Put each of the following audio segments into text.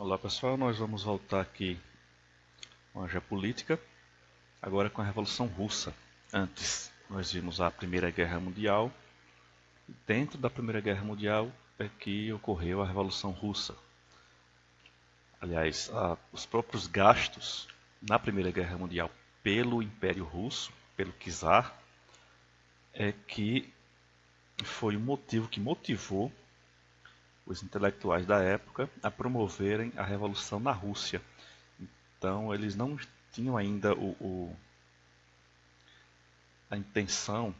Olá pessoal, nós vamos voltar aqui com a geopolítica, agora com a Revolução Russa. Antes nós vimos a Primeira Guerra Mundial, e dentro da Primeira Guerra Mundial é que ocorreu a Revolução Russa. Aliás, os próprios gastos na Primeira Guerra Mundial pelo Império Russo, pelo czar, é que foi o motivo que motivou os intelectuais da época a promoverem a Revolução na Rússia. Então eles não tinham ainda a intenção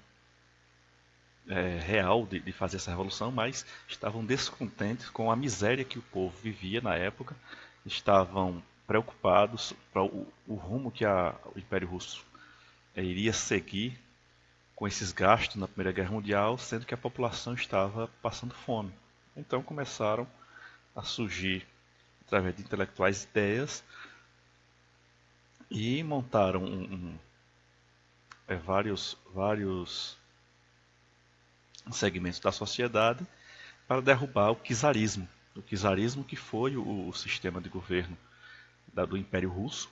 real de fazer essa revolução, mas estavam descontentes com a miséria que o povo vivia na época, estavam preocupados para o rumo que o Império Russo iria seguir com esses gastos na Primeira Guerra Mundial, sendo que a população estava passando fome. Então começaram a surgir, através de intelectuais, ideias e montaram vários segmentos da sociedade para derrubar o czarismo. O czarismo que foi o sistema de governo do Império Russo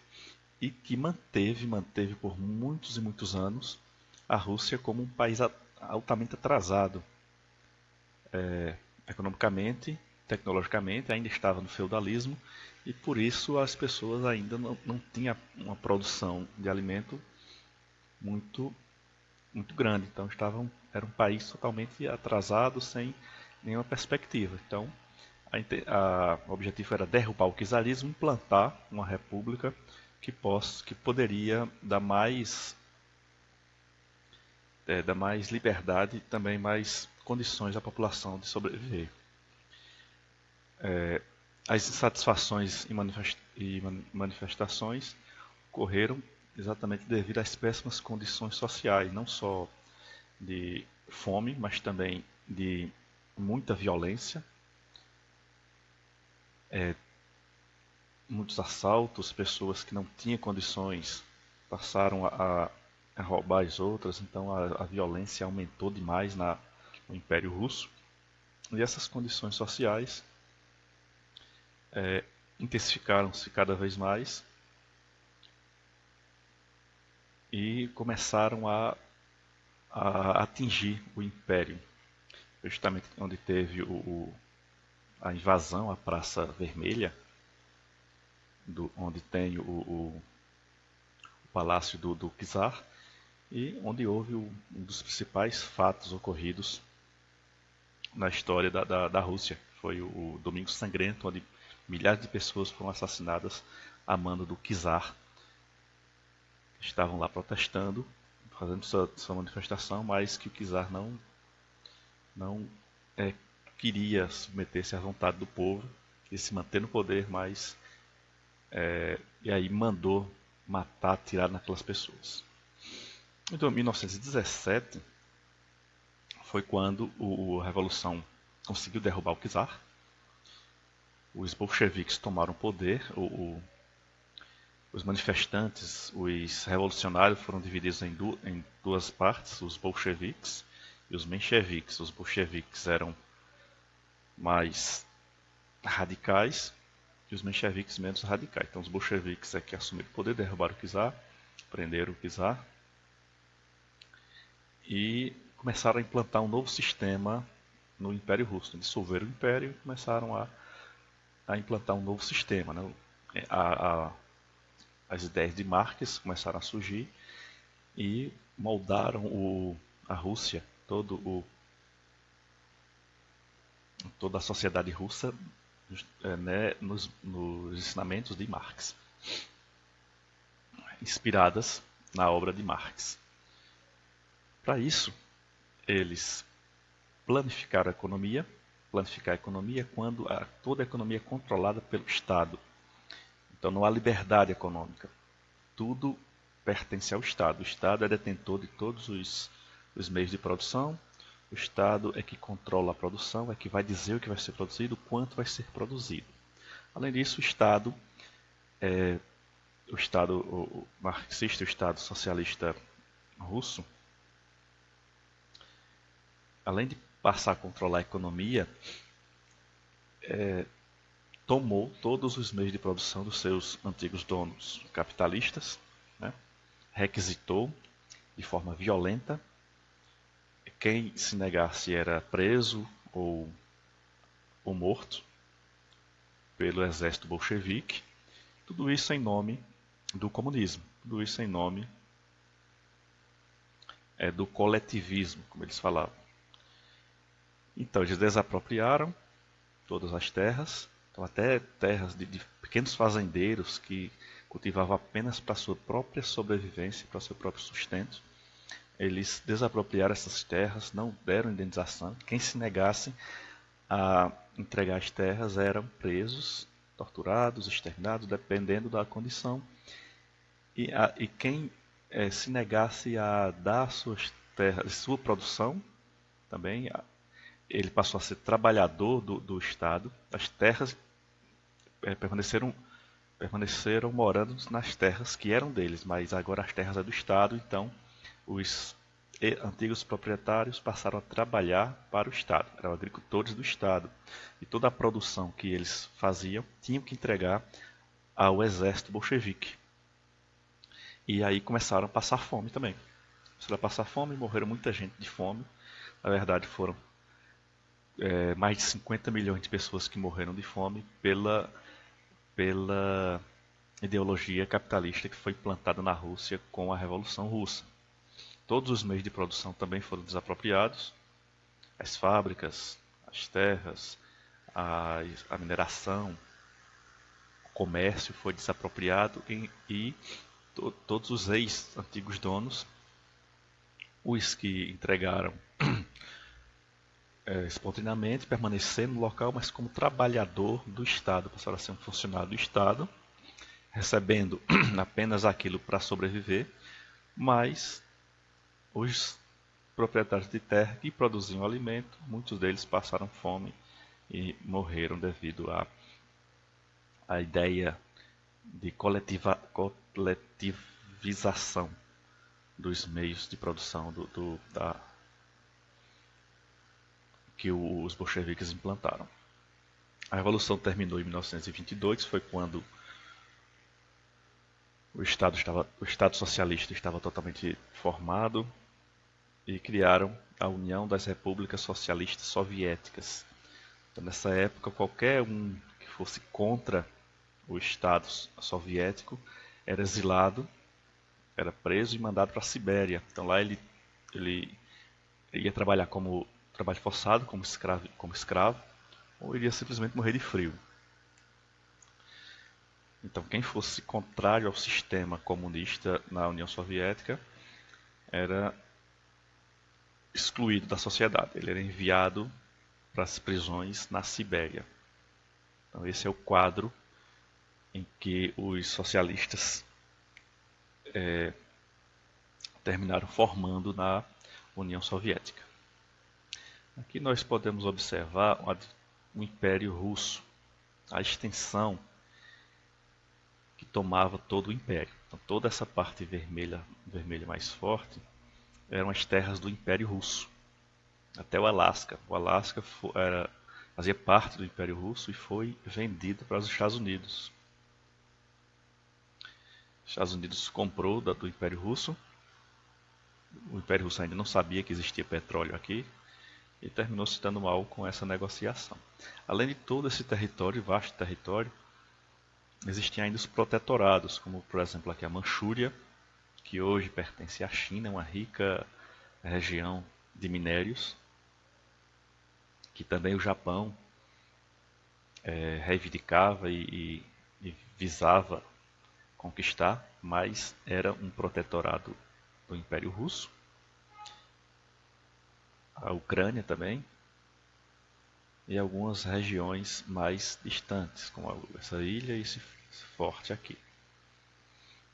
e que manteve por muitos e muitos anos a Rússia como um país altamente atrasado economicamente, tecnologicamente, ainda estava no feudalismo e por isso as pessoas ainda não tinham uma produção de alimento muito muito grande. Então era um país totalmente atrasado, sem nenhuma perspectiva. Então o objetivo era derrubar o czarismo, implantar uma república que poderia dar mais liberdade e também mais condições à população de sobreviver. As insatisfações e manifestações ocorreram exatamente devido às péssimas condições sociais, não só de fome, mas também de muita violência, muitos assaltos, pessoas que não tinham condições passaram a roubar as outras, então a violência aumentou demais no Império Russo. E essas condições sociais intensificaram-se cada vez mais e começaram a atingir o Império. Justamente onde teve a invasão à Praça Vermelha, onde tem o palácio do czar, e onde houve um dos principais fatos ocorridos na história da Rússia. Foi o Domingo Sangrento, onde milhares de pessoas foram assassinadas a mando do czar. Estavam lá protestando, fazendo sua manifestação, mas que o czar não queria submeter-se à vontade do povo, queria se manter no poder, mas e aí mandou matar, atirar naquelas pessoas. Então, em 1917 foi quando a Revolução conseguiu derrubar o czar. Os bolcheviques tomaram o poder. Os manifestantes, os revolucionários foram divididos em duas partes, os bolcheviques e os mencheviques. Os bolcheviques eram mais radicais e os mencheviques menos radicais. Então os bolcheviques é que assumiram o poder, derrubaram o czar, prenderam o czar e começaram a implantar um novo sistema no Império Russo. Dissolveram o Império e começaram a implantar um novo sistema. Né? As ideias de Marx começaram a surgir e moldaram a Rússia, toda a sociedade russa, né, nos ensinamentos de Marx, inspiradas na obra de Marx. Para isso, eles planificaram planificar a economia quando toda a economia é controlada pelo Estado. Então não há liberdade econômica. Tudo pertence ao Estado. O Estado é detentor de todos os meios de produção. O Estado é que controla a produção, é que vai dizer o que vai ser produzido, o quanto vai ser produzido. Além disso, o Estado marxista, o Estado socialista russo, além de passar a controlar a economia, tomou todos os meios de produção dos seus antigos donos capitalistas, né? Requisitou de forma violenta. Quem se negasse era preso ou morto pelo exército bolchevique. Tudo isso em nome do comunismo, tudo isso em nome do coletivismo, como eles falavam. Então eles desapropriaram todas as terras, então até terras de pequenos fazendeiros que cultivavam apenas para sua própria sobrevivência, para seu próprio sustento. Eles desapropriaram essas terras, não deram indenização. Quem se negasse a entregar as terras eram presos, torturados, exterminados, dependendo da condição. E quem se negasse a dar suas terras, sua produção, também ele passou a ser trabalhador do Estado. As terras permaneceram morando nas terras que eram deles, mas agora as terras é do Estado, então os antigos proprietários passaram a trabalhar para o Estado, eram agricultores do Estado, e toda a produção que eles faziam tinham que entregar ao exército bolchevique. E aí começaram a passar fome também. Começaram a passar fome, morreram muita gente de fome. Na verdade foram mais de 50 milhões de pessoas que morreram de fome pela ideologia capitalista que foi implantada na Rússia com a Revolução Russa. Todos os meios de produção também foram desapropriados, as fábricas, as terras, a mineração, o comércio foi desapropriado e todos os ex-antigos donos, os que entregaram espontaneamente, permaneceram no local, mas como trabalhador do Estado, passaram a ser um funcionário do Estado, recebendo apenas aquilo para sobreviver, mas os proprietários de terra que produziam alimento, muitos deles passaram fome e morreram devido à ideia de coletivização dos meios de produção que os bolcheviques implantaram. A Revolução terminou em 1922, foi quando o Estado socialista estava totalmente formado e criaram a União das Repúblicas Socialistas Soviéticas. Então, nessa época, qualquer um que fosse contra o Estado soviético era exilado, era preso e mandado para a Sibéria. Então lá ele ia trabalhar como trabalho forçado, como escravo, ou iria simplesmente morrer de frio. Então quem fosse contrário ao sistema comunista na União Soviética era excluído da sociedade, ele era enviado para as prisões na Sibéria. Então esse é o quadro em que os socialistas terminaram formando na União Soviética. Aqui nós podemos observar o Império Russo, a extensão que tomava todo o Império. Então, toda essa parte vermelha mais forte eram as terras do Império Russo, até o Alasca. O Alasca fazia parte do Império Russo e foi vendido para os Estados Unidos. Os Estados Unidos comprou do Império Russo. O Império Russo ainda não sabia que existia petróleo aqui e terminou se dando mal com essa negociação. Além de todo esse território, vasto território, existiam ainda os protetorados, como por exemplo aqui a Manchúria, que hoje pertence à China, uma rica região de minérios, que também o Japão reivindicava e visava conquistar, mas era um protetorado do Império Russo. A Ucrânia também, e algumas regiões mais distantes, como essa ilha e esse forte aqui.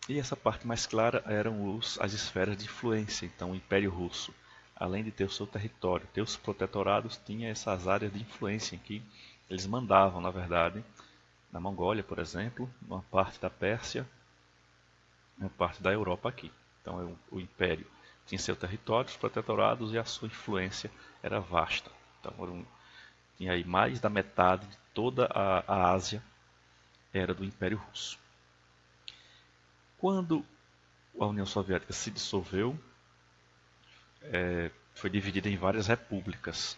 E essa parte mais clara eram as esferas de influência. Então o Império Russo, além de ter o seu território, ter os protetorados, tinha essas áreas de influência em que eles mandavam, na verdade, na Mongólia, por exemplo, uma parte da Pérsia, uma parte da Europa aqui. Então o Império tinha seu território, os protetorados, e a sua influência era vasta. Então tinha aí mais da metade de toda a Ásia era do Império Russo. Quando a União Soviética se dissolveu, foi dividida em várias repúblicas.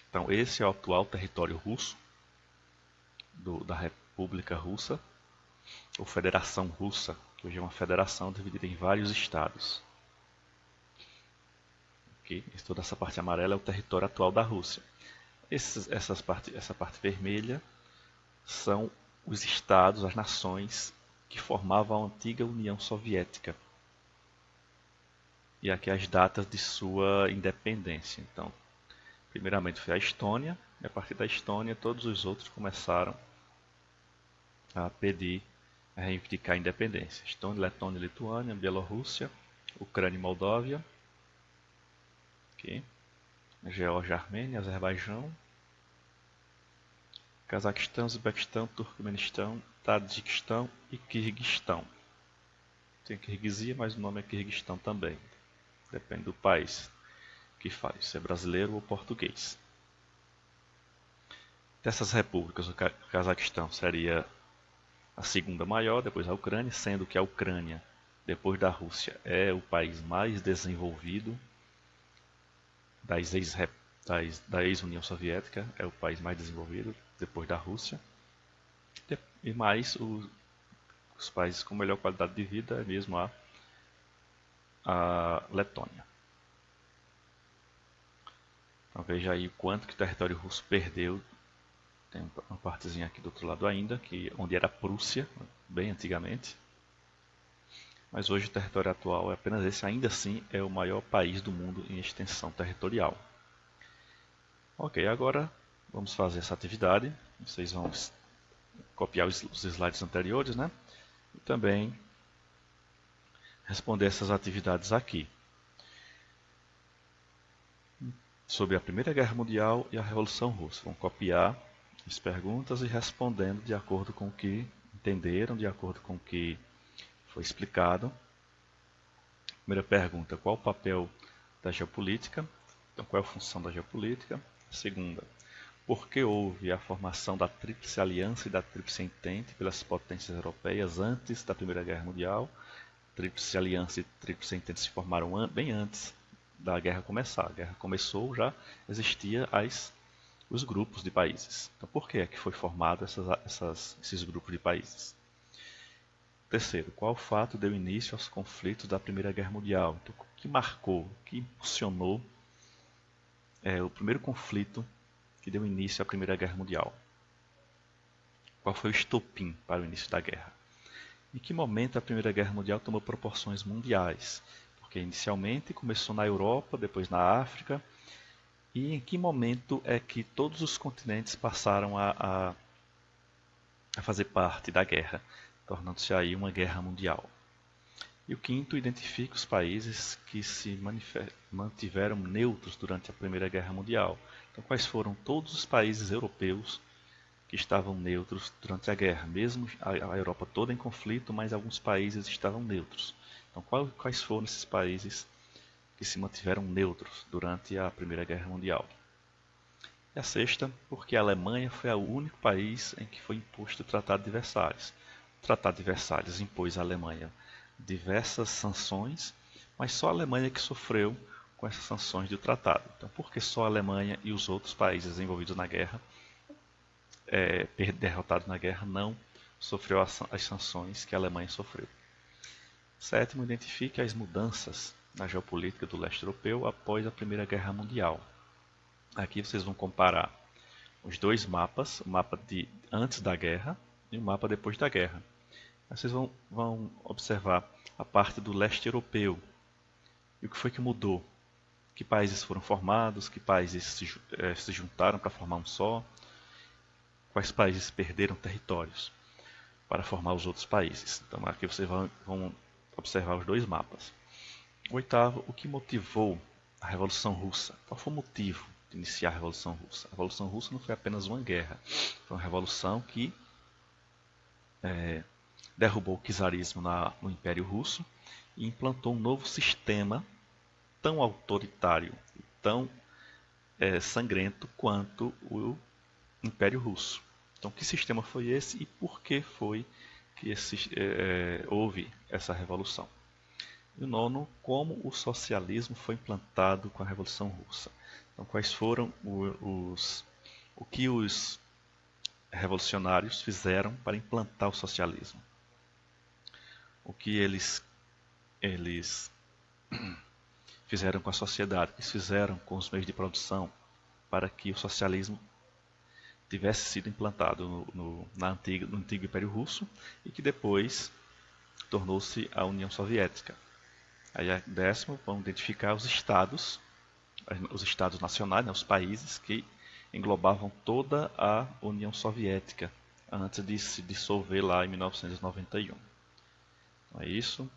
Então esse é o atual território russo, da República Russa, ou Federação Russa, que hoje é uma federação dividida em vários estados. Okay? Toda essa parte amarela é o território atual da Rússia. Essa parte vermelha são os estados, as nações que formavam a antiga União Soviética. E aqui as datas de sua independência. Então, primeiramente foi a Estônia, e a partir da Estônia todos os outros começaram a pedir, a reivindicar a independência. Estônia, Letônia, Lituânia, Bielorrússia, Ucrânia e Moldóvia, okay. Geórgia, Armênia, Azerbaijão, Cazaquistão, Uzbequistão, Turcomenistão, Tadiquistão e Quirguistão. Tem Quirguizia, mas o nome é Quirguistão também. Depende do país que fale, se é brasileiro ou português. Dessas repúblicas, o Cazaquistão seria a segunda maior, depois a Ucrânia, sendo que a Ucrânia, depois da Rússia, é o país mais desenvolvido da ex-União Soviética, é o país mais desenvolvido depois da Rússia. E mais os países com melhor qualidade de vida é mesmo a Letônia. Então veja aí o quanto que o território russo perdeu. Tem uma partezinha aqui do outro lado ainda, onde era a Prússia, bem antigamente. Mas hoje o território atual é apenas esse, ainda assim é o maior país do mundo em extensão territorial. Ok, agora vamos fazer essa atividade. Vocês vão copiar os slides anteriores, né? E também responder essas atividades aqui. Sobre a Primeira Guerra Mundial e a Revolução Russa. Vão copiar as perguntas e respondendo de acordo com o que entenderam, de acordo com o que foi explicado. Primeira pergunta, qual o papel da geopolítica? Então, qual é a função da geopolítica? Segunda, por que houve a formação da Tríplice Aliança e da Tríplice Entente pelas potências europeias antes da Primeira Guerra Mundial? Tríplice Aliança e Tríplice Entente se formaram bem antes da guerra começar. A guerra começou, já existia os grupos de países. Então, por que é que foi formado esses grupos de países? Terceiro, qual fato deu início aos conflitos da Primeira Guerra Mundial? Então, o que marcou, o que impulsionou o primeiro conflito que deu início à Primeira Guerra Mundial? Qual foi o estopim para o início da guerra? Em que momento a Primeira Guerra Mundial tomou proporções mundiais? Porque inicialmente começou na Europa, depois na África. E em que momento é que todos os continentes passaram a fazer parte da guerra, tornando-se aí uma guerra mundial? E o quinto, identifica os países que se mantiveram neutros durante a Primeira Guerra Mundial. Então, quais foram todos os países europeus que estavam neutros durante a guerra? Mesmo a Europa toda em conflito, mas alguns países estavam neutros. Então, quais foram esses países que se mantiveram neutros durante a Primeira Guerra Mundial? E a sexta, porque a Alemanha foi o único país em que foi imposto o Tratado de Versalhes. O Tratado de Versalhes impôs à Alemanha diversas sanções, mas só a Alemanha que sofreu com essas sanções do tratado. Então, por que só a Alemanha e os outros países envolvidos na guerra, derrotados na guerra, não sofreu as sanções que a Alemanha sofreu? Sétimo, identifique as mudanças na geopolítica do leste europeu após a Primeira Guerra Mundial. Aqui vocês vão comparar os dois mapas, o mapa de antes da guerra e o mapa depois da guerra. Vocês vão observar a parte do leste europeu. E o que foi que mudou? Que países foram formados? Que países se juntaram para formar um só? Quais países perderam territórios para formar os outros países? Então aqui vocês vão observar os dois mapas. Oitavo, o que motivou a Revolução Russa? Qual foi o motivo de iniciar a Revolução Russa? A Revolução Russa não foi apenas uma guerra. Foi uma revolução que derrubou o czarismo no Império Russo e implantou um novo sistema tão autoritário, tão sangrento quanto o Império Russo. Então, que sistema foi esse e por que foi que houve essa revolução? E o nono, como o socialismo foi implantado com a Revolução Russa. Então, quais foram o que os revolucionários fizeram para implantar o socialismo? O que eles fizeram com a sociedade, o que eles fizeram com os meios de produção para que o socialismo tivesse sido implantado no antigo Império Russo e que depois tornou-se a União Soviética. Aí a décimo, vamos identificar os estados nacionais, né, os países que englobavam toda a União Soviética antes de se dissolver lá em 1991. Então é isso,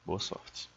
boa sorte.